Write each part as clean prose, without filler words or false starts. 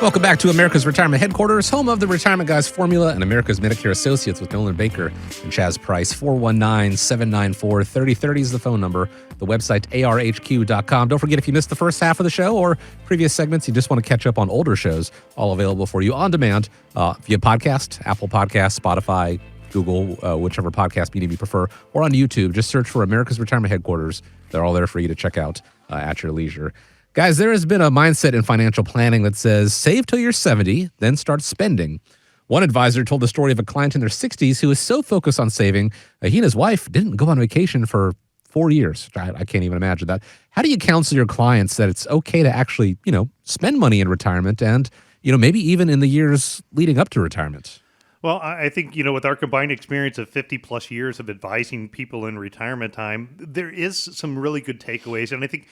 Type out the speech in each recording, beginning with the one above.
Welcome back to America's Retirement Headquarters, home of the Retirement Guys Formula and America's Medicare Associates with Nolan Baker and Chaz Price. 419-794-3030 is the phone number. The website, arhq.com. Don't forget, if you missed the first half of the show or previous segments, you just want to catch up on older shows, all available for you on demand via podcast, Apple Podcasts, Spotify, Google, whichever podcast medium you prefer, or on YouTube. Just search for America's Retirement Headquarters. They're all there for you to check out at your leisure. Guys, there has been a mindset in financial planning that says save till you're 70, then start spending. One advisor told the story of a client in their 60s who was so focused on saving, he and his wife didn't go on vacation for 4 years. I can't even imagine that. How do you counsel your clients that it's okay to actually, spend money in retirement and, maybe even in the years leading up to retirement? Well, I think, with our combined experience of 50 plus years of advising people in retirement time, there is some really good takeaways. And I think,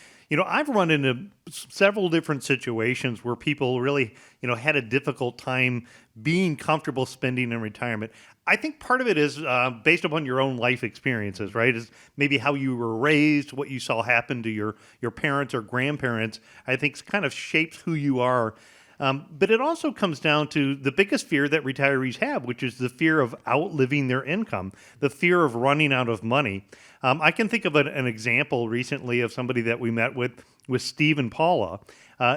I've run into several different situations where people really, had a difficult time being comfortable spending in retirement. I think part of it is based upon your own life experiences, right? Is maybe how you were raised, what you saw happen to your parents or grandparents, I think kind of shapes who you are. But it also comes down to the biggest fear that retirees have, which is the fear of outliving their income, the fear of running out of money. I can think of an example recently of somebody that we met with Steve and Paula.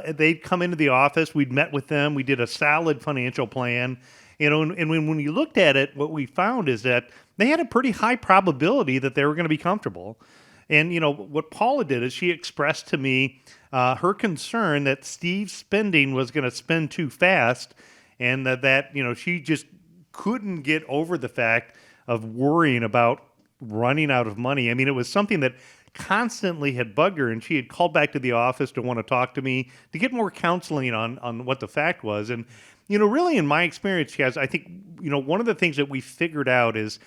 They'd come into the office. We'd met with them. We did a solid financial plan. And when you looked at it, what we found is that they had a pretty high probability that they were going to be comfortable. And, what Paula did is she expressed to me her concern that Steve's spending was going to spend too fast and that she just couldn't get over the fact of worrying about running out of money. I mean, it was something that constantly had bugged her, and she had called back to the office to want to talk to me to get more counseling on what the fact was. And, really in my experience, guys, I think, one of the things that we figured out is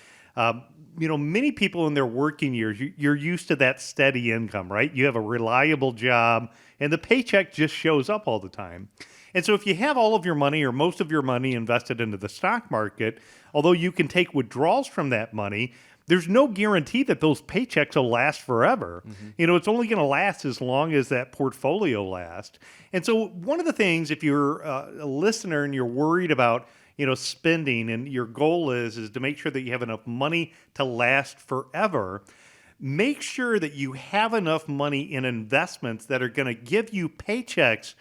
many people in their working years, you're used to that steady income, right? You have a reliable job and the paycheck just shows up all the time. And so if you have all of your money or most of your money invested into the stock market, although you can take withdrawals from that money, there's no guarantee that those paychecks will last forever. Mm-hmm. It's only going to last as long as that portfolio lasts. And so one of the things, if you're a listener and you're worried about spending, and your goal is to make sure that you have enough money to last forever, make sure that you have enough money in investments that are going to give you paychecks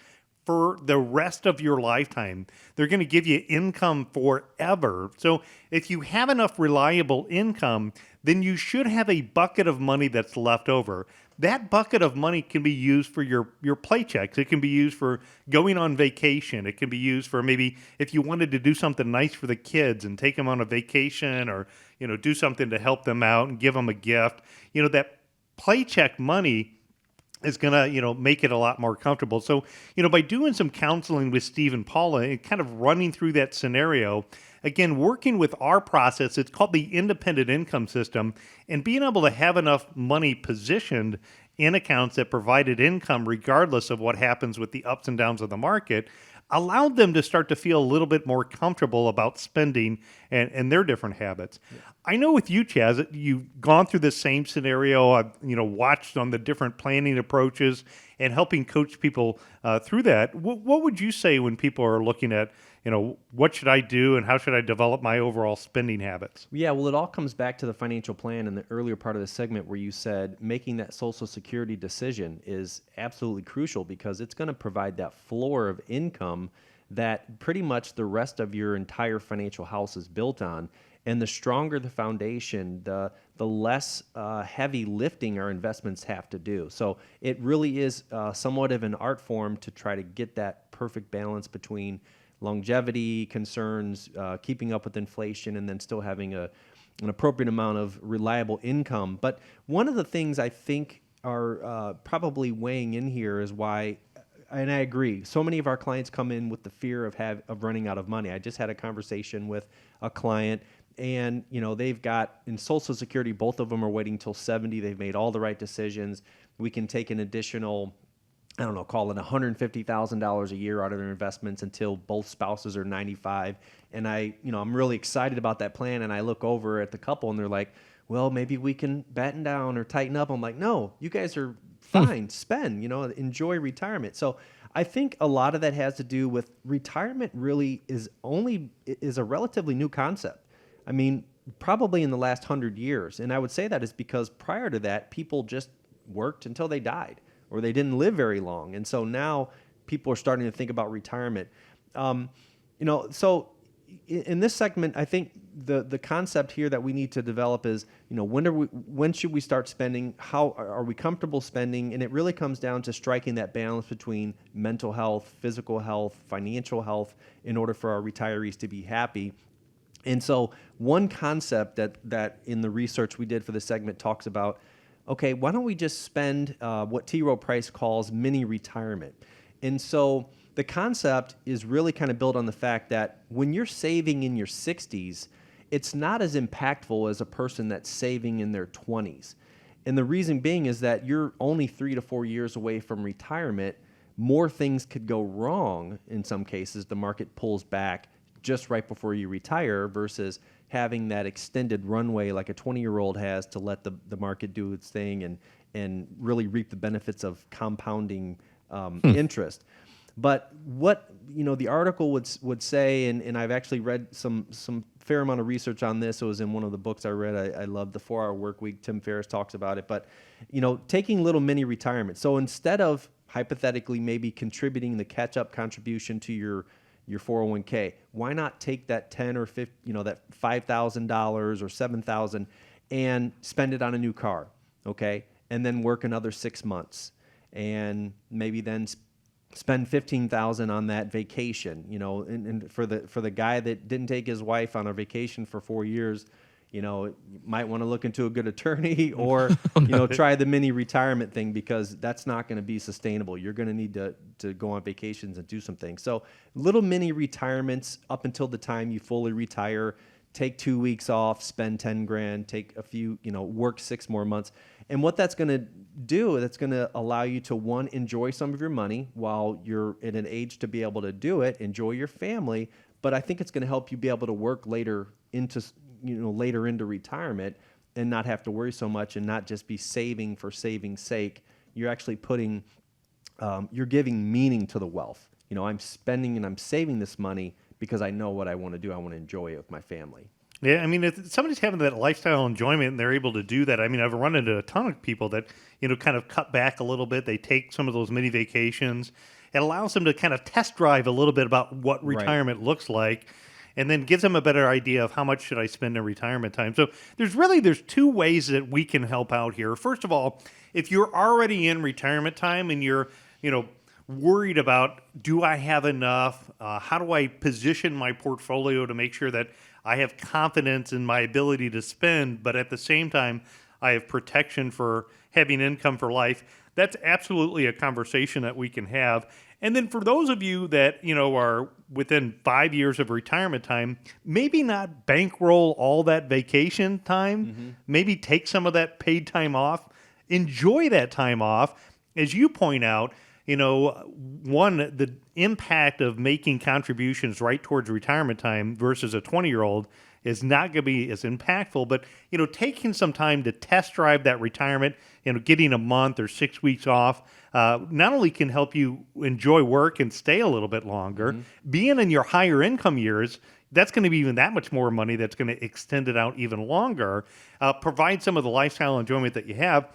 for the rest of your lifetime. They're going to give you income forever. So if you have enough reliable income, then you should have a bucket of money that's left over. That bucket of money can be used for your paychecks. It can be used for going on vacation. It can be used for maybe if you wanted to do something nice for the kids and take them on a vacation, or do something to help them out and give them a gift. That paycheck money is going to, make it a lot more comfortable. So, by doing some counseling with Steve and Paula and kind of running through that scenario, again, working with our process, it's called the independent income system, and being able to have enough money positioned in accounts that provided income regardless of what happens with the ups and downs of the market, allowed them to start to feel a little bit more comfortable about spending and their different habits. Yeah. I know with you, Chaz, you've gone through the same scenario. I've watched on the different planning approaches and helping coach people through that. What would you say when people are looking at, what should I do and how should I develop my overall spending habits? Yeah, well, it all comes back to the financial plan in the earlier part of the segment where you said making that Social Security decision is absolutely crucial because it's going to provide that floor of income that pretty much the rest of your entire financial house is built on. And the stronger the foundation, the less heavy lifting our investments have to do. So it really is somewhat of an art form to try to get that perfect balance between longevity concerns, keeping up with inflation, and then still having an appropriate amount of reliable income. But one of the things I think are probably weighing in here is why, and I agree, so many of our clients come in with the fear of running out of money. I just had a conversation with a client, and they've got in Social Security, both of them are waiting till 70. They've made all the right decisions. We can take an additional, call it $150,000 a year out of their investments until both spouses are 95. And I'm really excited about that plan. And I look over at the couple and they're like, well, maybe we can batten down or tighten up. I'm like, no, you guys are fine, spend, enjoy retirement. So I think a lot of that has to do with retirement really is a relatively new concept. I mean, probably in the last 100 years. And I would say that is because prior to that, people just worked until they died or they didn't live very long. And so now people are starting to think about retirement. So in this segment, I think the concept here that we need to develop is, when should we start spending? How are we comfortable spending? And it really comes down to striking that balance between mental health, physical health, financial health in order for our retirees to be happy. And so one concept that in the research we did for the segment talks about, okay, why don't we just spend what T. Rowe Price calls mini retirement? And so the concept is really kind of built on the fact that when you're saving in your 60s, it's not as impactful as a person that's saving in their 20s. And the reason being is that you're only 3 to 4 years away from retirement. More things could go wrong in some cases. The market pulls back just right before you retire versus having that extended runway like a 20-year-old has to let the market do its thing and really reap the benefits of compounding interest. But what the article would say, and I've actually read some fair amount of research on this. It was in one of the books I read. I love the 4-Hour Work Week. Tim Ferriss talks about it. But taking little mini retirement. So instead of hypothetically maybe contributing the catch-up contribution to your 401k, why not take that 10 or 50, that $5,000 or $7,000 and spend it on a new car, okay? And then work another 6 months, and maybe then spend $15,000 on that vacation, and for the guy that didn't take his wife on a vacation for 4 years, you might want to look into a good attorney or, try the mini retirement thing, because that's not going to be sustainable. You're going to need to go on vacations and do some things. So little mini retirements up until the time you fully retire. Take 2 weeks off, spend 10 grand, take a few, work 6 more months. And what that's going to do, that's going to allow you to, one, enjoy some of your money while you're at an age to be able to do it, enjoy your family. But I think it's going to help you be able to work later into retirement and not have to worry so much and not just be saving for saving's sake. You're actually you're giving meaning to the wealth. I'm spending and I'm saving this money because I know what I want to do. I want to enjoy it with my family. Yeah, I mean, if somebody's having that lifestyle enjoyment and they're able to do that, I mean, I've run into a ton of people that, kind of cut back a little bit. They take some of those mini vacations. It allows them to kind of test drive a little bit about what retirement looks like, and then gives them a better idea of how much should I spend in retirement time. So there's 2 ways that we can help out here. First of all, if you're already in retirement time and you're, worried about, do I have enough? How do I position my portfolio to make sure that I have confidence in my ability to spend, but at the same time, I have protection for having income for life? That's absolutely a conversation that we can have. And then for those of you that, are within 5 years of retirement time, maybe not bankroll all that vacation time, maybe take some of that paid time off, enjoy that time off. As you point out, one, the impact of making contributions right towards retirement time versus a 20-year-old is not going to be as impactful. But, taking some time to test drive that retirement, getting a month or 6 weeks off, not only can help you enjoy work and stay a little bit longer, being in your higher income years, that's going to be even that much more money that's going to extend it out even longer, provide some of the lifestyle enjoyment that you have.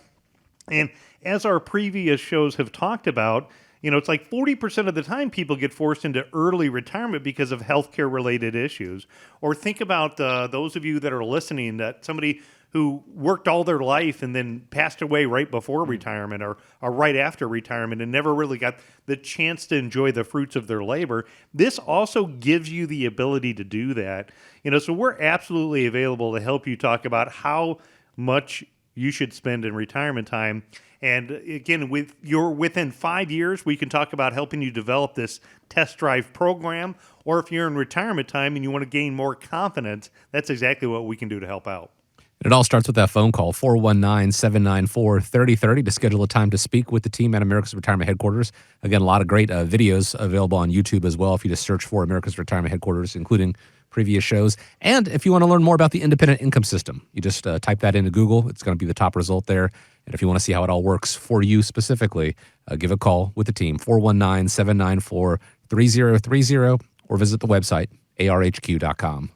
And as our previous shows have talked about, it's like 40% of the time people get forced into early retirement because of healthcare related issues. Or think about those of you that are listening, that somebody who worked all their life and then passed away right before retirement or right after retirement and never really got the chance to enjoy the fruits of their labor. This also gives you the ability to do that. So we're absolutely available to help you talk about how much you should spend in retirement time. And again, within 5 years, we can talk about helping you develop this test drive program. Or if you're in retirement time and you want to gain more confidence, that's exactly what we can do to help out. It all starts with that phone call, 419-794-3030, to schedule a time to speak with the team at America's Retirement Headquarters. Again, a lot of great videos available on YouTube as well if you just search for America's Retirement Headquarters, including previous shows. And if you want to learn more about the independent income system, you just type that into Google. It's going to be the top result there. And if you want to see how it all works for you specifically, give a call with the team, 419-794-3030, or visit the website, arhq.com.